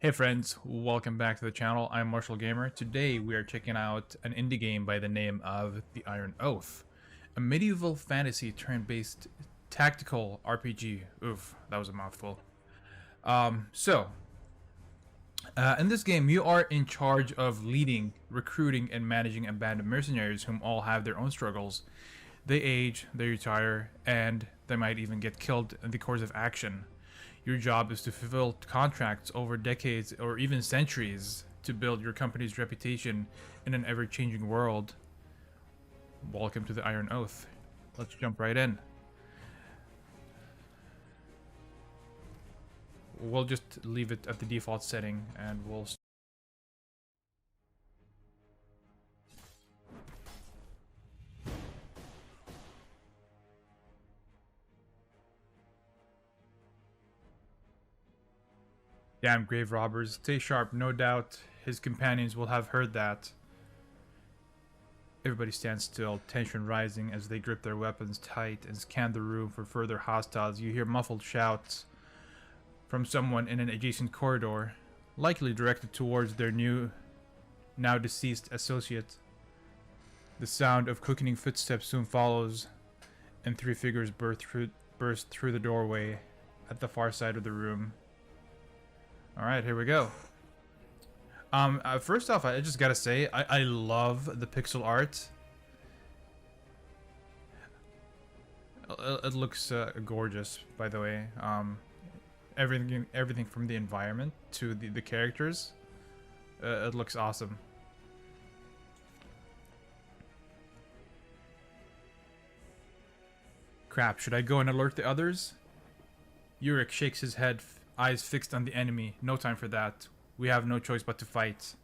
Hey friends, welcome back to the channel. I'm Marshall Gamer. Today we are checking out an indie game by the name of The Iron Oath, a medieval fantasy turn-based tactical RPG. Oof, that was a mouthful. In this game, you are in charge of leading, recruiting, and managing a band of mercenaries whom all have their own struggles. They age, they retire, and they might even get killed in the course of action. Your job is to fulfill contracts over decades or even centuries to build your company's reputation in an ever-changing world. Welcome to the Iron Oath. Let's jump right in. We'll just leave it at the default setting and we'll... Damn grave robbers, stay sharp. No doubt his companions will have heard that. Everybody stands still, tension rising as they grip their weapons tight and scan the room for further hostiles. You hear muffled shouts from someone in an adjacent corridor, likely directed towards their now deceased associate. The sound of quickening footsteps soon follows, and three figures burst through the doorway at the far side of the room. Alright, here we go. First off, I just gotta say, I love the pixel art. It looks gorgeous, by the way. Everything from the environment to the characters, it looks awesome. Crap, should I go and alert the others? Yurik shakes his head, eyes fixed on the enemy. No time for that. We have no choice but to fight.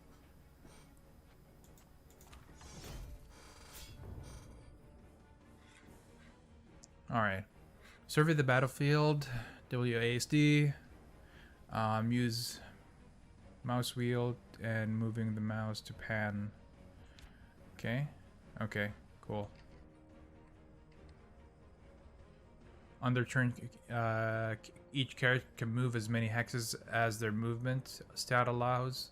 Alright. Survey the battlefield. WASD. Use mouse wheel and moving the mouse to pan. Okay. Okay, cool. On their turn, each character can move as many hexes as their movement stat allows.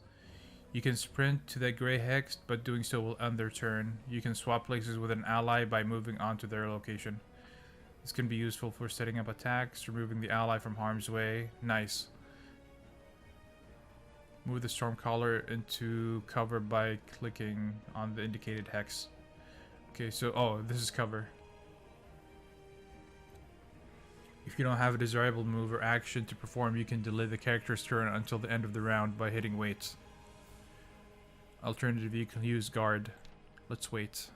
You can sprint to the gray hex, but doing so will end their turn. You can swap places with an ally by moving onto their location. This can be useful for setting up attacks, removing the ally from harm's way. Nice. Move the Stormcaller into cover by clicking on the indicated hex. Okay, so, oh, this is cover. If you don't have a desirable move or action to perform, you can delay the character's turn until the end of the round by hitting wait. Alternatively, you can use guard. Let's wait.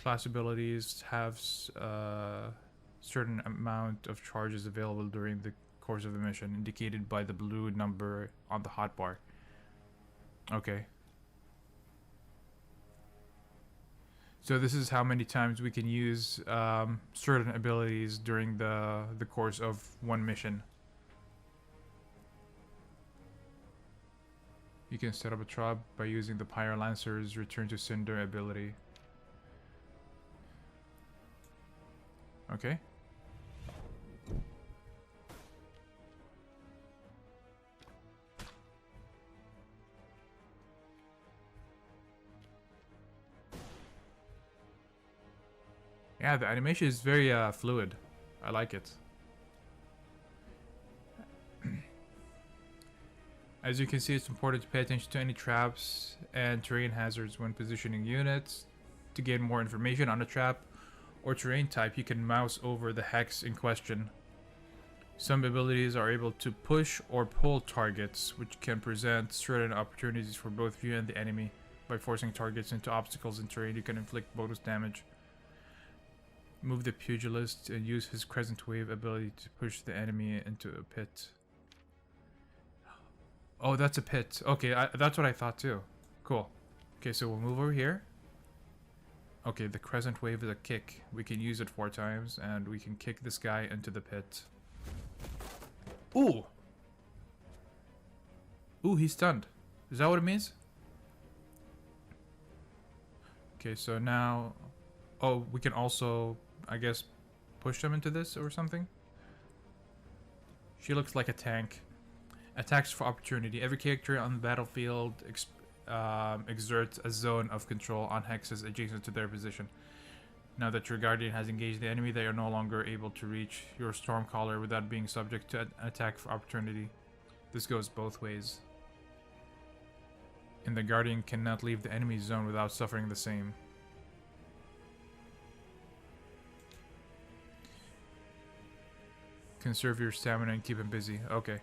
Class abilities have certain amount of charges available during the course of a mission, indicated by the blue number on the hotbar. Okay. So this is how many times we can use certain abilities during the course of one mission. You can set up a trap by using the Pyrolancer's Return to Cinder ability. Okay. Yeah, the animation is very fluid. I like it. As you can see, it's important to pay attention to any traps and terrain hazards when positioning units. To gain more information on a trap or terrain type, you can mouse over the hex in question. Some abilities are able to push or pull targets, which can present certain opportunities for both you and the enemy. By forcing targets into obstacles in terrain, you can inflict bonus damage. Move the pugilist and use his crescent wave ability to push the enemy into a pit. Oh, that's a pit. Okay, that's what I thought too. Cool. Okay, so we'll move over here. Okay, the crescent wave is a kick. We can use it 4 times, and we can kick this guy into the pit. Ooh! Ooh, he's stunned. Is that what it means? Okay, so now... Oh, we can also, I guess, push them into this or something? She looks like a tank. Attacks for opportunity. Every character on the battlefield exerts a zone of control on hexes adjacent to their position. Now that your guardian has engaged the enemy, they are no longer able to reach your Stormcaller without being subject to an attack for opportunity. This goes both ways. And the guardian cannot leave the enemy zone without suffering the same. Conserve your stamina and keep him busy. Okay.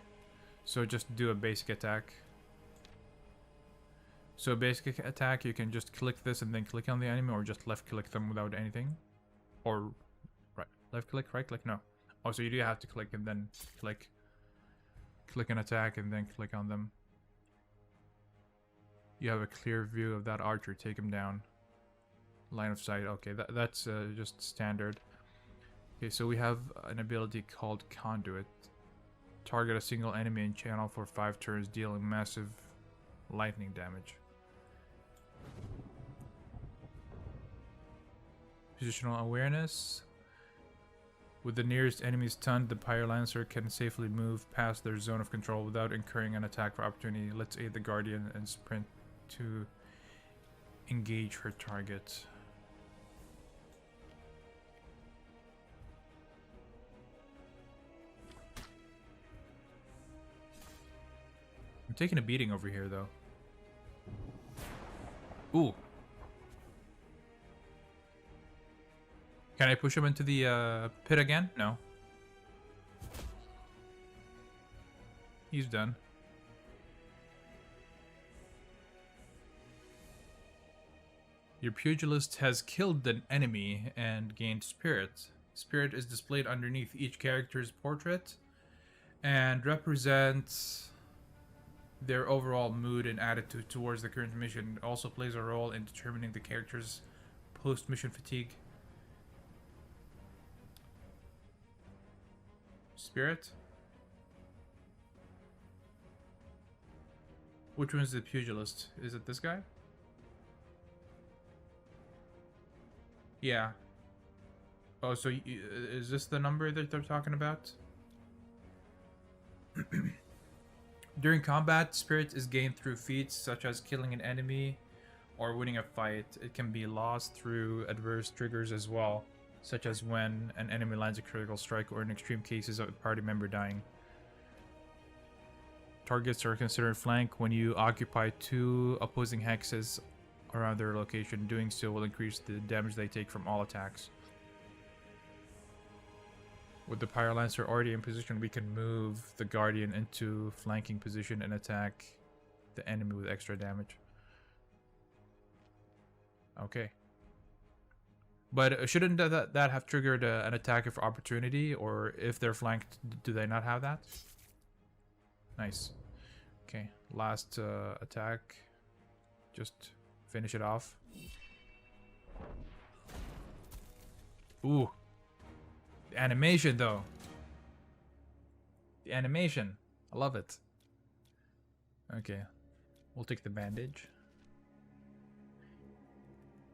So just do a basic attack. So basic attack, you can just click this and then click on the enemy, or just left click them without anything. Or right click, right click, no. Oh, so you do have to click and then click. Click an attack and then click on them. You have a clear view of that archer, take him down. Line of sight, okay, that's just standard. Okay, so we have an ability called Conduit. Target a single enemy in channel for 5 turns, dealing massive lightning damage. Positional awareness. With the nearest enemy stunned, the Pyrolancer can safely move past their zone of control without incurring an attack for opportunity. Let's aid the Guardian and sprint to engage her target. I'm taking a beating over here, though. Ooh. Can I push him into the pit again? No. He's done. Your pugilist has killed an enemy and gained spirit. Spirit is displayed underneath each character's portrait and represents their overall mood and attitude towards the current mission. It also plays a role in determining the character's post-mission fatigue. Spirit? Which one's the pugilist? Is it this guy? Yeah. Oh, so is this the number that they're talking about? During combat, spirit is gained through feats such as killing an enemy or winning a fight. It can be lost through adverse triggers as well, such as when an enemy lands a critical strike or in extreme cases of a party member dying. Targets are considered flank when you occupy 2 opposing hexes around their location. Doing so will increase the damage they take from all attacks. With the Pyrolancer already in position, we can move the Guardian into flanking position and attack the enemy with extra damage. Okay. But shouldn't that have triggered an attack of opportunity? Or if they're flanked, do they not have that? Nice. Okay, last attack. Just finish it off. Ooh. The animation, though. The animation. I love it. Okay. We'll take the bandage.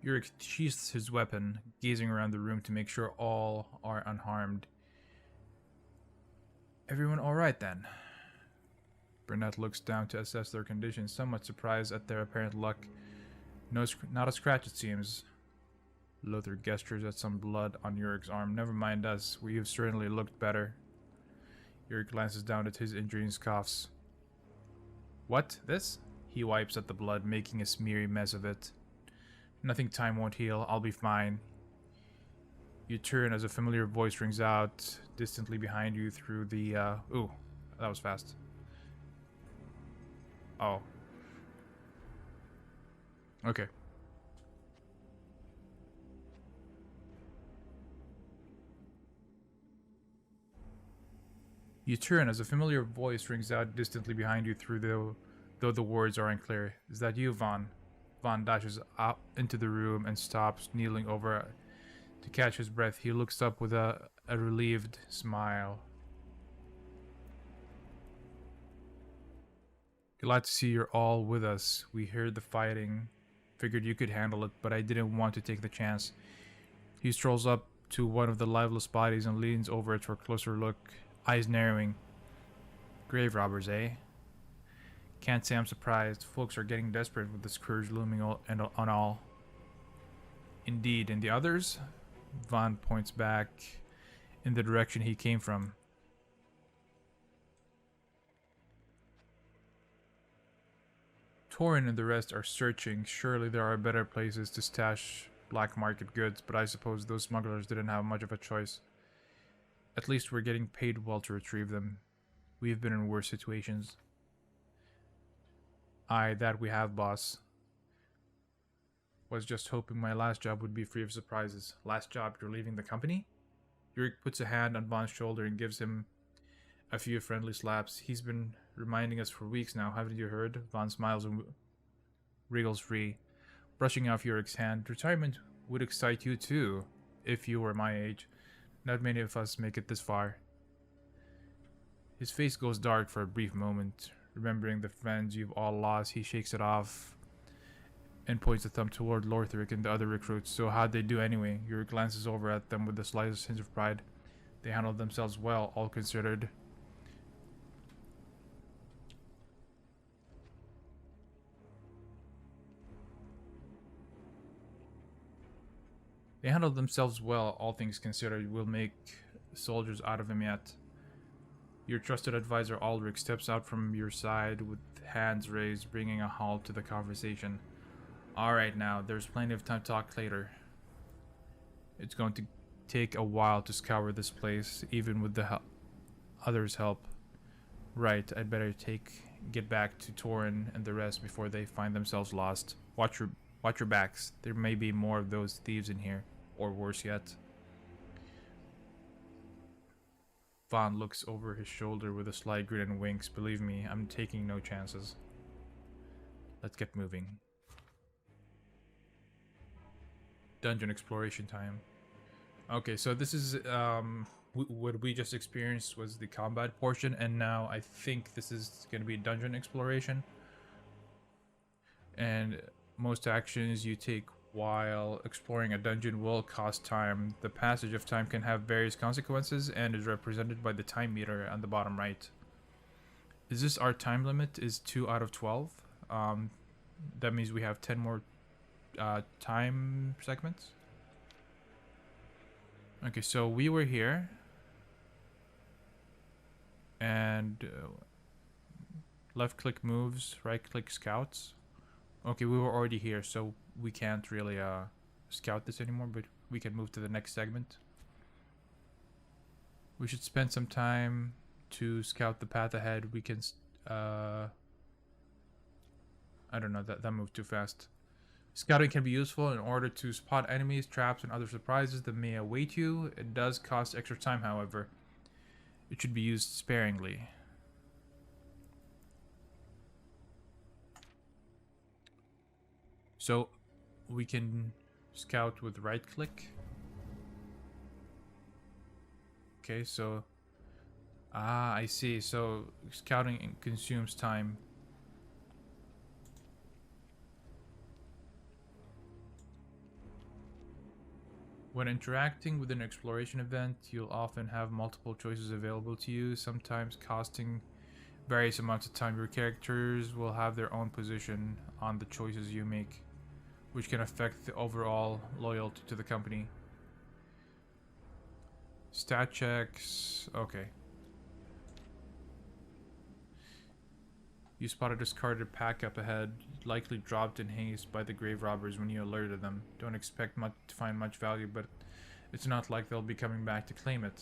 Yurik sheaths his weapon, gazing around the room to make sure all are unharmed. Everyone alright then? Burnett looks down to assess their condition, somewhat surprised at their apparent luck. No, not a scratch, it seems. Lothar gestures at some blood on Yurik's arm. Never mind us, we have certainly looked better. Yurik glances down at his injury and scoffs. What? This? He wipes at the blood, making a smeary mess of it. Nothing time won't heal, I'll be fine. You turn as a familiar voice rings out distantly behind you through the, Ooh, that was fast. Oh. Okay. You turn as a familiar voice rings out distantly behind you though the words are unclear. Is that you, Vaughn? Vaughn dashes out into the room and stops, kneeling over to catch his breath. He looks up with a relieved smile. Glad to see you're all with us. We heard the fighting. Figured you could handle it, but I didn't want to take the chance. He strolls up to one of the lifeless bodies and leans over it for a closer look, eyes narrowing. Grave robbers, eh? Can't say I'm surprised. Folks are getting desperate with the scourge looming on all. Indeed, and the others? Vaughn points back in the direction he came from. Torin and the rest are searching. Surely there are better places to stash black market goods, but I suppose those smugglers didn't have much of a choice. At least we're getting paid well to retrieve them. We've been in worse situations. Aye, that we have, boss. Was just hoping my last job would be free of surprises. Last job, you're leaving the company? Yurik puts a hand on Vaughn's shoulder and gives him a few friendly slaps. He's been reminding us for weeks now, haven't you heard? Vaughn smiles and wriggles free, brushing off Yurik's hand. Retirement would excite you too, if you were my age. Not many of us make it this far. His face goes dark for a brief moment. Remembering the friends you've all lost, he shakes it off and points a thumb toward Lorthric and the other recruits. So how'd they do anyway? Yurik glances over at them with the slightest hint of pride. They handled themselves well, all considered. They handled themselves well, all things considered. We'll make soldiers out of them yet. Your trusted advisor Aldrich steps out from your side with hands raised, bringing a halt to the conversation. Alright now, there's plenty of time to talk later. It's going to take a while to scour this place, even with the others' help. Right, I'd better get back to Torin and the rest before they find themselves lost. Watch your backs. There may be more of those thieves in here, or worse yet. Vaughn looks over his shoulder with a slight grin and winks. Believe me, I'm taking no chances. Let's get moving. Dungeon exploration time. Okay, so this is what we just experienced was the combat portion, and now I think this is going to be dungeon exploration. And most actions you take while exploring a dungeon will cost time. The passage of time can have various consequences and is represented by the time meter on the bottom right. Is this our time limit? Is 2 out of 12? That means we have 10 more time segments. Okay, so we were here. And left click moves, right click scouts. Okay, we were already here, so we can't really scout this anymore, but we can move to the next segment. We should spend some time to scout the path ahead. We can I don't know, that moved too fast. Scouting can be useful in order to spot enemies, traps, and other surprises that may await you. It does cost extra time, however. It should be used sparingly. So we can scout with right click. Okay, so I see. So scouting consumes time. When interacting with an exploration event, you'll often have multiple choices available to you, sometimes costing various amounts of time. Your characters will have their own position on the choices you make, which can affect the overall loyalty to the company. Stat checks. Okay. You spot a discarded pack up ahead, likely dropped in haste by the grave robbers when you alerted them. Don't expect to find much value, but it's not like they'll be coming back to claim it.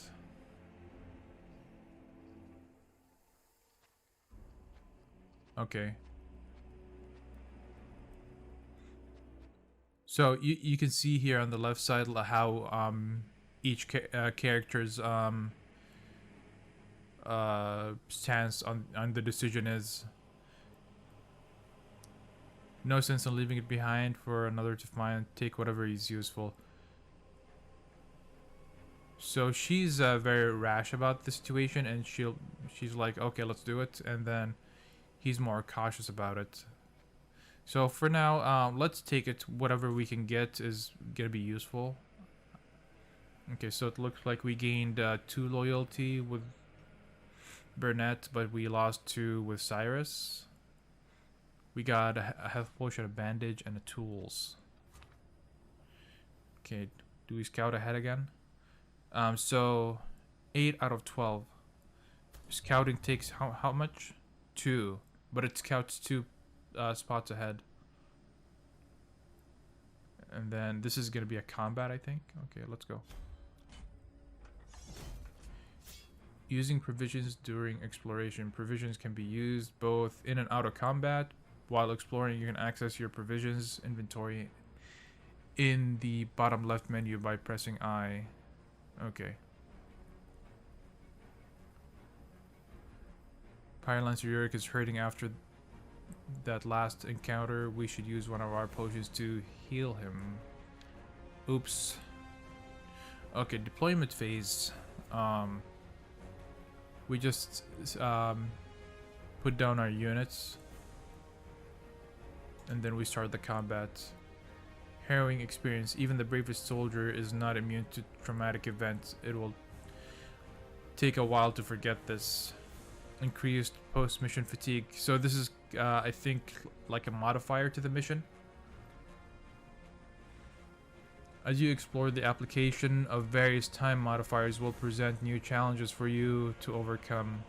Okay. So you can see here on the left side how each character's stance on the decision is. No sense in leaving it behind for another to find. Take whatever is useful. So she's very rash about the situation, and she's like, okay, let's do it. And then he's more cautious about it. So for now, let's take it. Whatever we can get is gonna be useful. Okay, so it looks like we gained 2 loyalty with Burnett, but we lost 2 with Cyrus. We got a health potion, a bandage, and a tools. Okay, do we scout ahead again? So 8 out of 12. Scouting takes how much? 2, but it scouts 2 spots ahead. And then this is gonna be a combat, I think. Okay, let's go. Using provisions during exploration. Provisions can be used both in and out of combat. While exploring, you can access your provisions inventory in the bottom left menu by pressing I. Okay. Pyrolancer Yorick is hurting after that last encounter. We should use one of our potions to heal him. Oops. Okay, deployment phase. We just put down our units, and then we start the combat. Harrowing experience. Even the bravest soldier is not immune to traumatic events. It will take a while to forget this. Increased post-mission fatigue. So this is, I think, like a modifier to the mission. As you explore, the application of various time modifiers will present new challenges for you to overcome.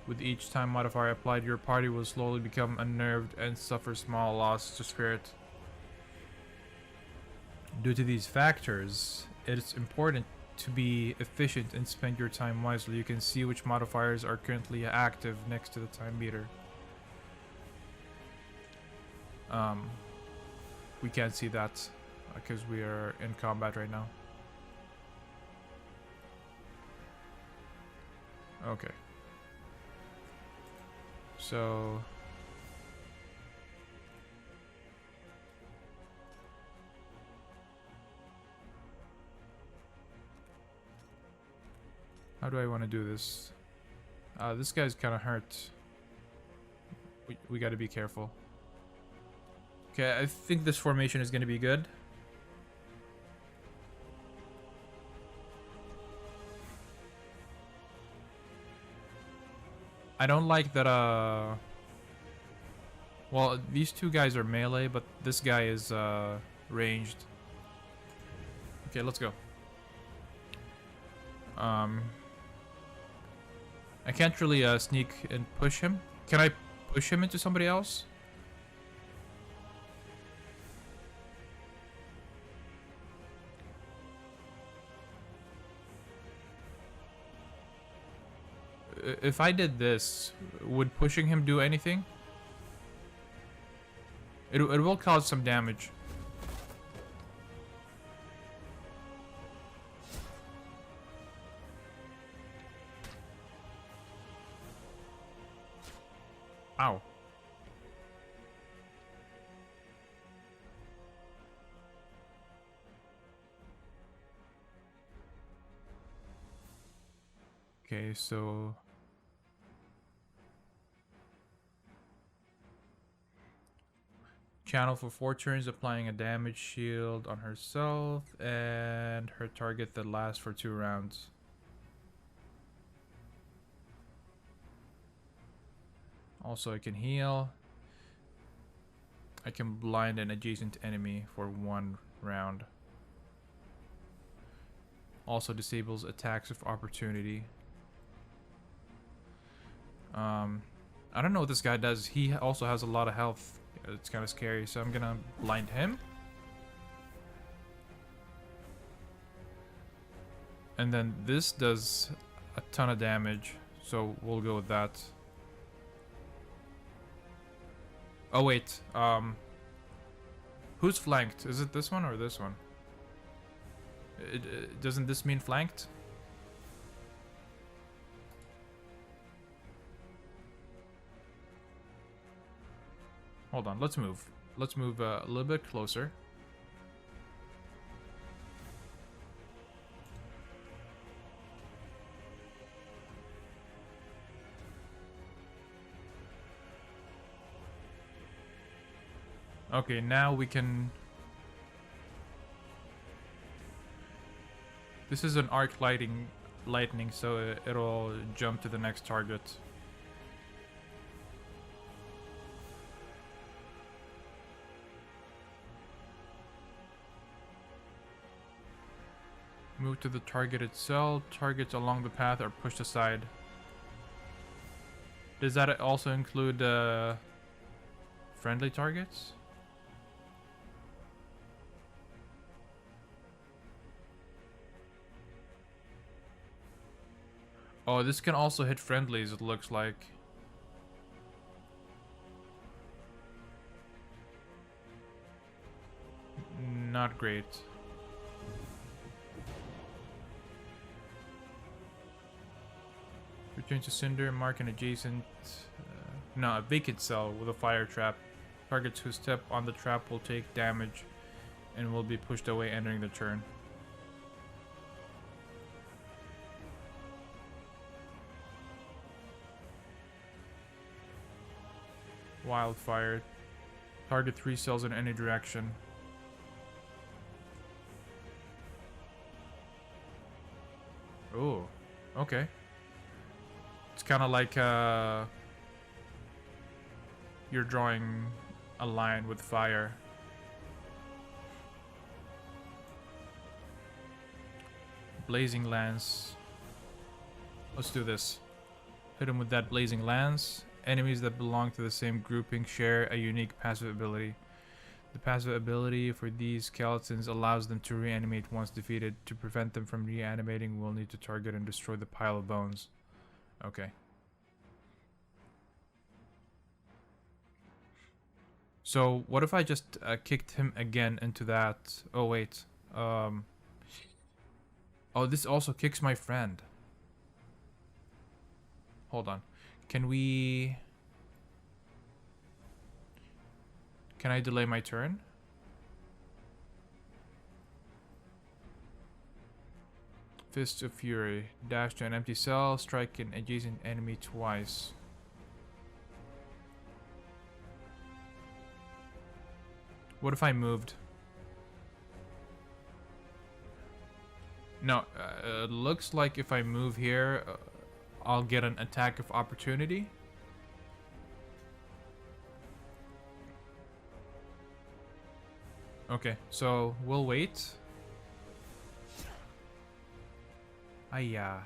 With each time modifier applied, your party will slowly become unnerved and suffer small loss to spirit. Due to these factors, it is important to be efficient and spend your time wisely. You can see which modifiers are currently active next to the time meter. We can't see that because we are in combat right now. Okay. So how do I want to do this? This guy's kind of hurt. We got to be careful. Okay, I think this formation is going to be good. I don't like that, well, these two guys are melee, but this guy is, ranged. Okay, let's go. I can't really, sneak and push him. Can I push him into somebody else? If I did this, would pushing him do anything? It will cause some damage. Ow. Okay, so channel for 4 turns, applying a damage shield on herself and her target that lasts for 2 rounds. Also, I can heal. I can blind an adjacent enemy for 1 round. Also disables attacks of opportunity. I don't know what this guy does. He also has a lot of health. It's kind of scary, so I'm gonna blind him. And then this does a ton of damage, so we'll go with that. Oh wait, who's flanked? Is it this one or this one? Doesn't this mean flanked? Hold on, let's move. Let's move a little bit closer. Okay, now we can... This is an arc lightning, so it'll jump to the next target. Move to the targeted cell. Targets along the path are pushed aside. Does that also include friendly targets? Oh, this can also hit friendlies, it looks like. Not great. Return to Cinder, mark an adjacent... no, a vacant cell with a fire trap. Targets who step on the trap will take damage and will be pushed away entering the turn. Wildfire. Target 3 cells in any direction. Oh, okay. It's kind of like you're drawing a line with fire. Blazing Lance. Let's do this. Hit him with that Blazing Lance. Enemies that belong to the same grouping share a unique passive ability. The passive ability for these skeletons allows them to reanimate once defeated. To prevent them from reanimating, we'll need to target and destroy the pile of bones. Okay. So, what if I just kicked him again into that... Oh, wait. Oh, this also kicks my friend. Hold on. Can we... Can I delay my turn? Fist of Fury. Dash to an empty cell. Strike an adjacent enemy twice. What if I moved? No, it looks like if I move here, I'll get an attack of opportunity. Okay, so we'll wait. Ayah.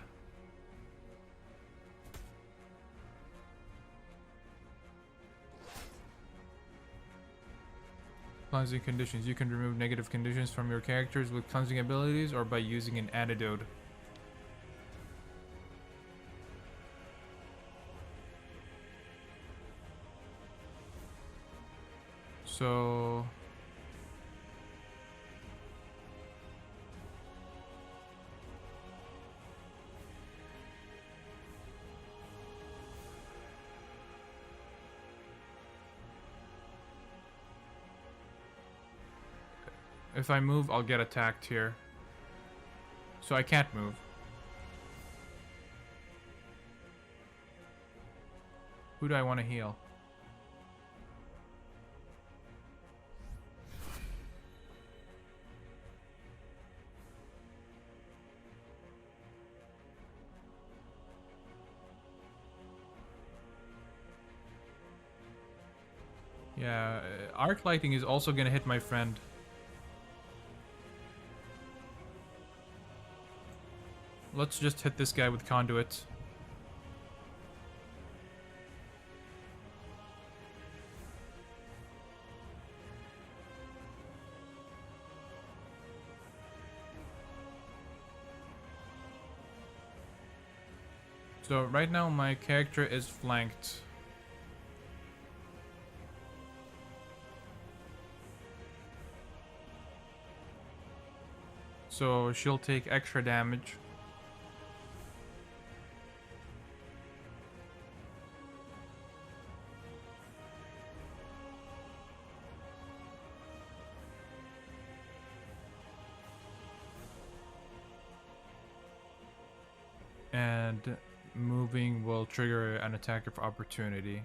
Cleansing conditions. You can remove negative conditions from your characters with cleansing abilities or by using an antidote. So... if I move, I'll get attacked here. So I can't move. Who do I want to heal? Yeah, arc lighting is also gonna hit my friend. Let's just hit this guy with conduit. So right now my character is flanked. So she'll take extra damage. And moving will trigger an attack of opportunity.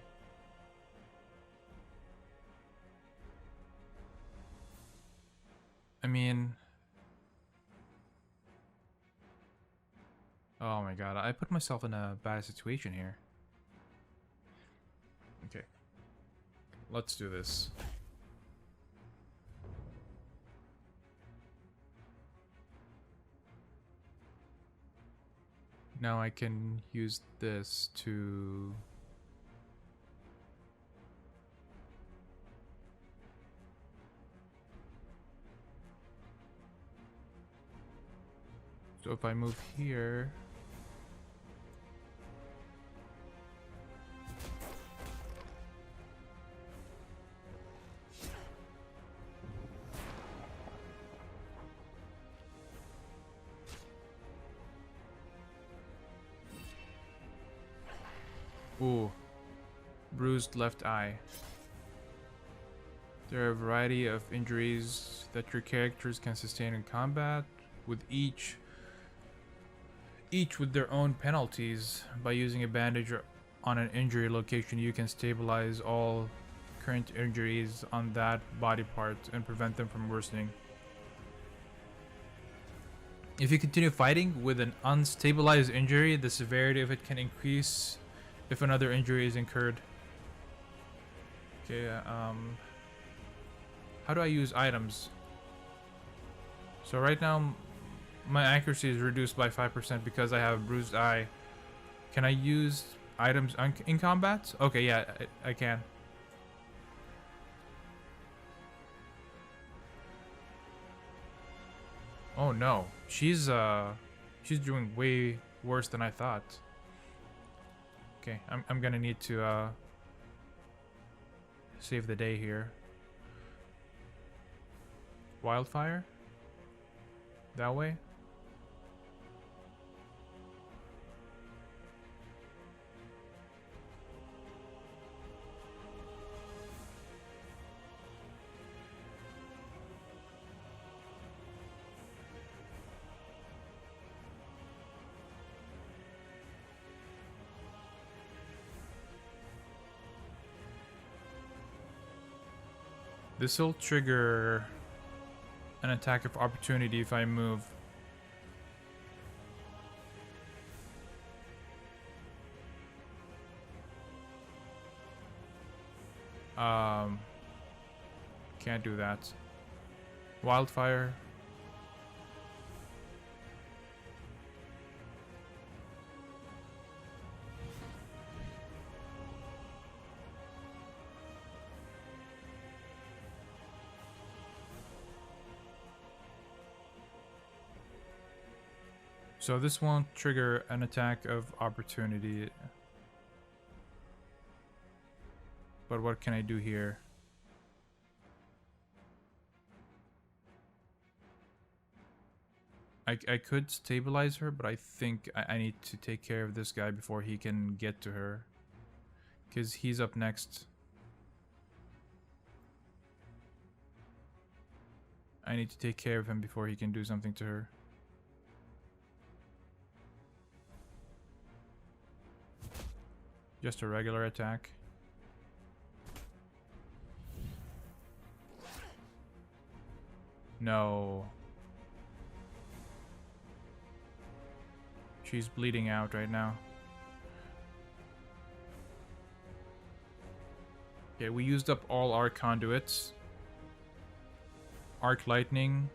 I mean... oh my god, I put myself in a bad situation here. Okay. Let's do this. Now I can use this to... So if I move here... Ooh. Bruised left eye. There are a variety of injuries that your characters can sustain in combat, with each with their own penalties. By using a bandage on an injury location, you can stabilize all current injuries on that body part and prevent them from worsening. If you continue fighting with an unstabilized injury, the severity of it can increase if another injury is incurred. Okay, how do I use items? So right now, my accuracy is reduced by 5% because I have a bruised eye. Can I use items in combat? Okay, yeah, I can. Oh no, she's doing way worse than I thought. Okay, I'm gonna need to save the day here. Wildfire? That way? This will trigger an attack of opportunity if I move. Can't do that. Wildfire. So this won't trigger an attack of opportunity. But what can I do here? I could stabilize her, but I think I need to take care of this guy before he can get to her. Because he's up next. I need to take care of him before he can do something to her. Just a regular attack. No. She's bleeding out right now. Okay, we used up all our conduits. Arc lightning.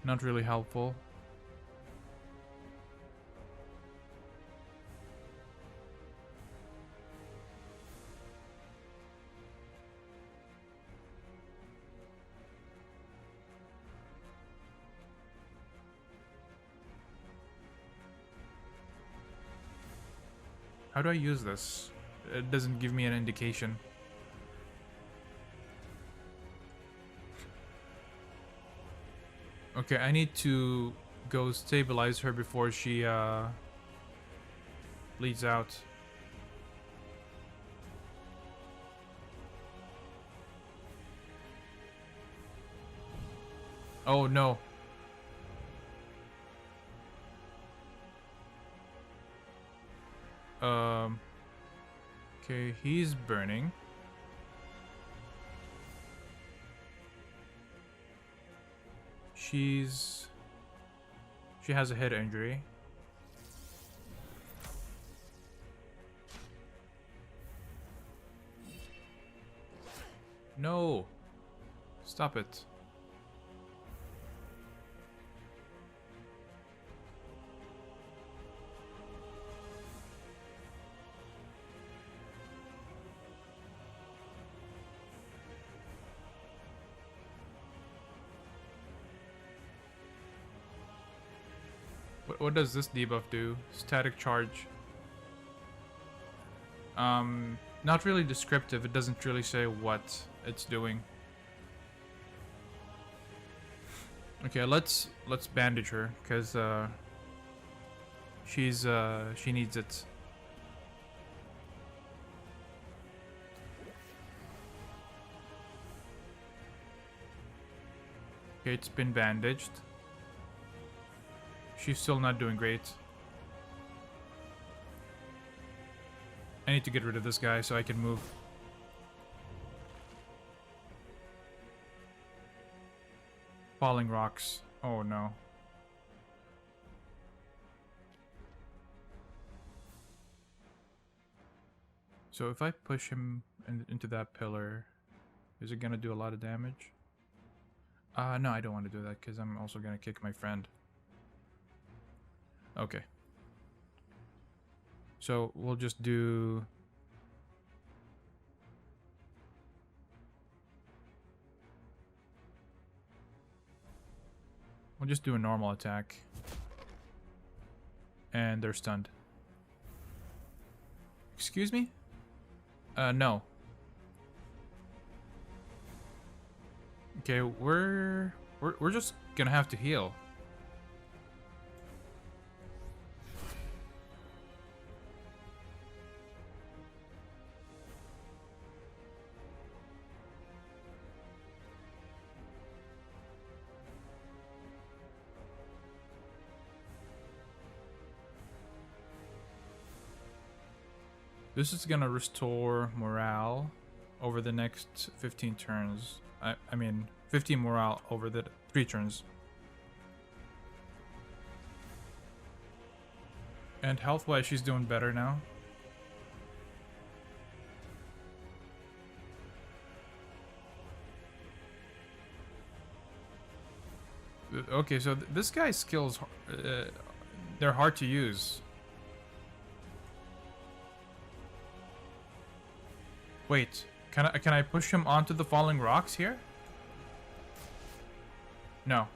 Not really helpful. How do I use this? It doesn't give me an indication. Okay, I need to go stabilize her before she bleeds out. Oh no. Okay, he's burning. She has a head injury. No. Stop it. What does this debuff do? Static charge. Not really descriptive. It doesn't really say what it's doing. Okay, let's bandage her because she needs it. Okay, it's been bandaged. She's still not doing great. I need to get rid of this guy so I can move. Falling rocks. Oh no. So if I push him into that pillar, is it gonna do a lot of damage? No, I don't want to do that because I'm also gonna kick my friend. Okay. So we'll just do... We'll just do a normal attack. And they're stunned. Excuse me? No. Okay, we're just gonna have to heal. This is gonna restore morale over the next 15 turns. I mean, 15 morale over the 3 turns. And health-wise, she's doing better now. Okay, so this guy's skills, they're hard to use. Wait, can I push him onto the falling rocks here? No.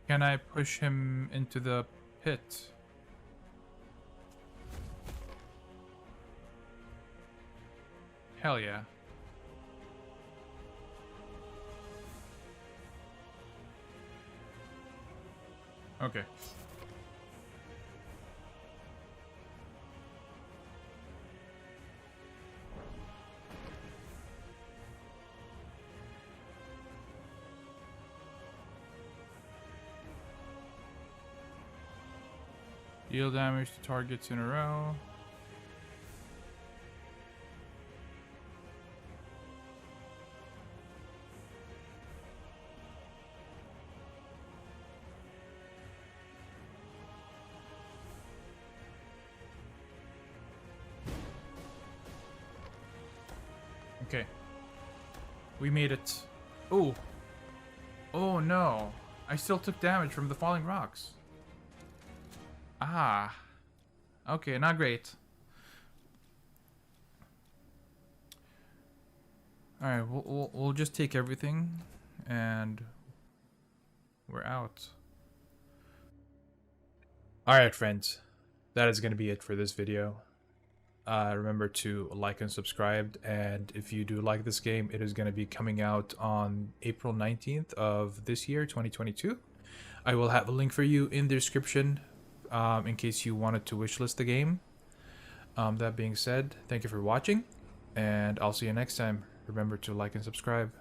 Can I push him into the pit? Hell yeah. Okay. Deal damage to targets in a row. Okay. We made it. Oh. Oh no. I still took damage from the falling rocks. Ah. Okay, not great. Alright, we'll just take everything and we're out. Alright friends, that is going to be it for this video. Remember to like and subscribe, and if you do like this game, it is going to be coming out on April 19th of this year, 2022. I will have a link for you in the description in case you wanted to wishlist the game. That being said, thank you for watching, and I'll see you next time. Remember to like and subscribe.